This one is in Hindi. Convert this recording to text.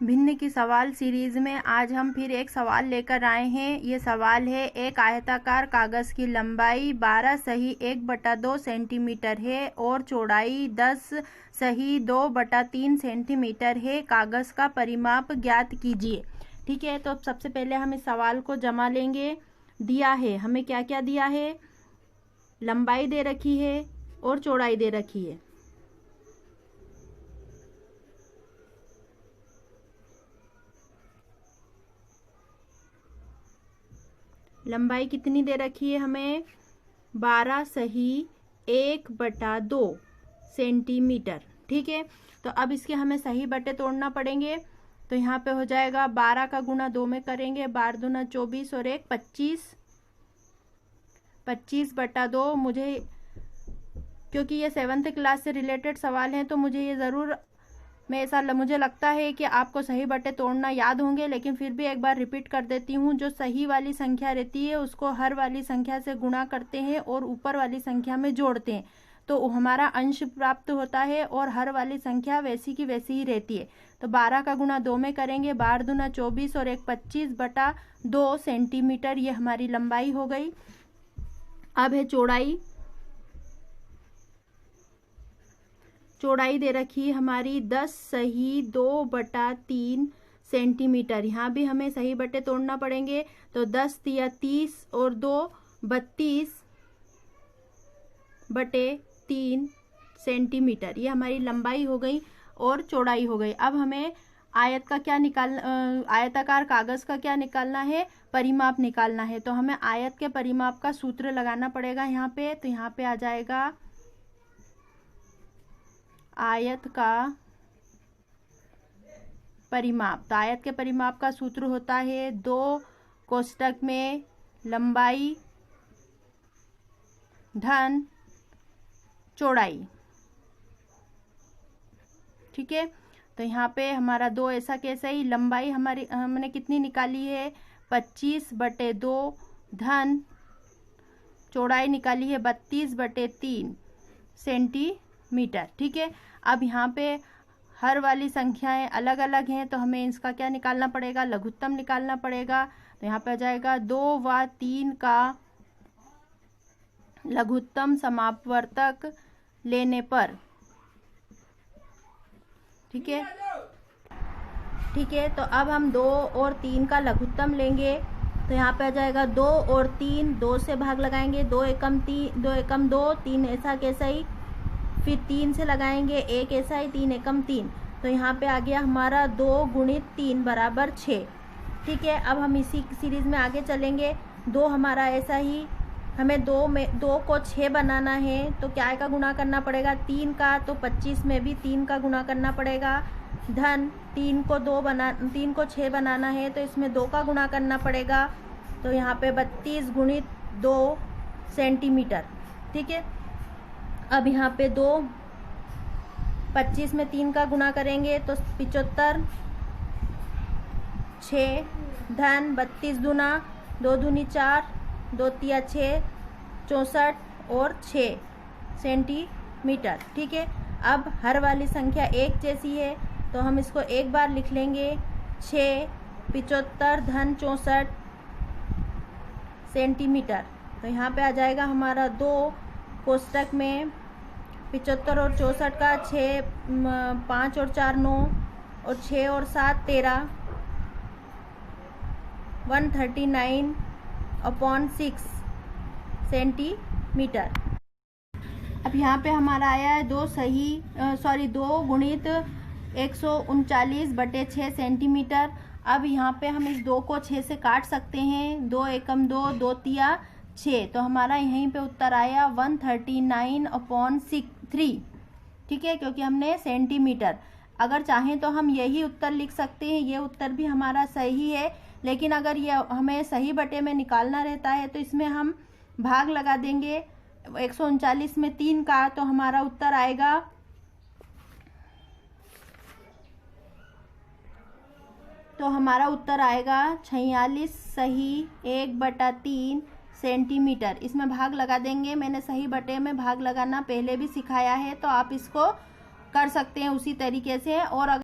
भिन्न की सवाल सीरीज में आज हम फिर एक सवाल लेकर आए हैं। ये सवाल है, एक आयताकार कागज की लंबाई 12 सही 1/2 सेंटीमीटर है और चौड़ाई 10 सही 2/3 सेंटीमीटर है। कागज का परिमाप ज्ञात कीजिए। ठीक है, तो सबसे पहले हम इस सवाल को जमा लेंगे। दिया है, हमें क्या क्या दिया है, लंबाई दे रखी है और चौड़ाई दे रखी है। लंबाई कितनी दे रखी है हमें, 12 सही 1/2 सेंटीमीटर। ठीक है, तो अब इसके हमें सही बटे तोड़ना पड़ेंगे। तो यहाँ पे हो जाएगा 12 का गुणा 2 में करेंगे, 12 दूना 24 और 1 25, 25/2। मुझे क्योंकि ये 7th क्लास से रिलेटेड सवाल हैं तो मुझे ये ज़रूर मुझे लगता है कि आपको सही बटे तोड़ना याद होंगे, लेकिन फिर भी एक बार रिपीट कर देती हूँ। जो सही वाली संख्या रहती है उसको हर वाली संख्या से गुणा करते हैं और ऊपर वाली संख्या में जोड़ते हैं, तो हमारा अंश प्राप्त होता है और हर वाली संख्या वैसी की वैसी ही रहती है। तो 12 का गुणा 2 में करेंगे, 12 दूना 24 और 1 25/2 सेंटीमीटर। ये हमारी लंबाई हो गई। अब है चौड़ाई। चौड़ाई दे रखी है हमारी 10 सही 2/3 सेंटीमीटर। यहाँ भी हमें सही बटे तोड़ना पड़ेंगे, तो 10 तिया 30 और 2 32/3 सेंटीमीटर। ये हमारी लंबाई हो गई और चौड़ाई हो गई। अब हमें आयताकार कागज का क्या निकालना है, परिमाप निकालना है। तो हमें आयत के परिमाप का सूत्र लगाना पड़ेगा यहाँ पे। तो यहाँ पे आ जाएगा आयत का परिमाप। तो आयत के परिमाप का सूत्र होता है 2 कोष्टक में लंबाई धन चौड़ाई। ठीक है, तो यहाँ पे हमारा 2 ऐसा कैसे ही, लंबाई हमारी हमने कितनी निकाली है 25/2 धन चौड़ाई निकाली है 32/3 सेंटीमीटर। ठीक है, अब यहाँ पे हर वाली संख्याएं अलग अलग हैं तो हमें इसका क्या निकालना पड़ेगा, लघुत्तम निकालना पड़ेगा। तो यहाँ पे आ जाएगा 2 व 3 का लघुत्तम समापवर्तक लेने पर। ठीक है, तो अब हम 2 और 3 का लघुत्तम लेंगे। तो यहाँ पे आ जाएगा 2 और 3, 2 से भाग लगाएंगे, 2 एकम 3, 2 एकम 2, 3 ऐसा कैसा ही, फिर 3 से लगाएंगे 1 ऐसा ही, 3 एकम 3। तो यहाँ पे आ गया हमारा 2 गुणित 3 बराबर 6। ठीक है, अब हम इसी सीरीज में आगे चलेंगे। 2 हमारा ऐसा ही, हमें 2 को 6 बनाना है तो क्या का गुणा करना पड़ेगा, 3 का। तो 25 में भी 3 का गुणा करना पड़ेगा, धन 3 को 6 बनाना है तो इसमें 2 का गुणा करना पड़ेगा। तो यहाँ पे 32 गुणित 2 सेंटीमीटर। ठीक है, अब यहाँ पे 25 में 3 का गुणा करेंगे तो 75, 6 धन 32 दूना 2 दूनी 4, 2 तिया 6, 64 और 6 सेंटीमीटर। ठीक है, अब हर वाली संख्या एक जैसी है तो हम इसको एक बार लिख लेंगे, 6 75 धन 64 सेंटीमीटर। तो यहाँ पे आ जाएगा हमारा 2 कोष्टक में 75 और 64 का 6, 5 और 4 9 और 6 और 7 13, 139/6 सेंटीमीटर। अब यहाँ पे हमारा आया है 2 गुणित 139/6 सेंटीमीटर। अब यहाँ पे हम इस 2 को 6 से काट सकते हैं, 2 एकम 2, 2 तिया 6। तो हमारा यहीं पे उत्तर आया 139/3। ठीक है, क्योंकि हमने सेंटीमीटर, अगर चाहें तो हम यही उत्तर लिख सकते हैं, ये उत्तर भी हमारा सही है। लेकिन अगर ये हमें सही बटे में निकालना रहता है तो इसमें हम भाग लगा देंगे 139 में 3 का, तो हमारा उत्तर आएगा 46 सही 1/3 सेंटीमीटर। इसमें भाग लगा देंगे। मैंने सही बटे में भाग लगाना पहले भी सिखाया है, तो आप इसको कर सकते हैं उसी तरीके से। और अगर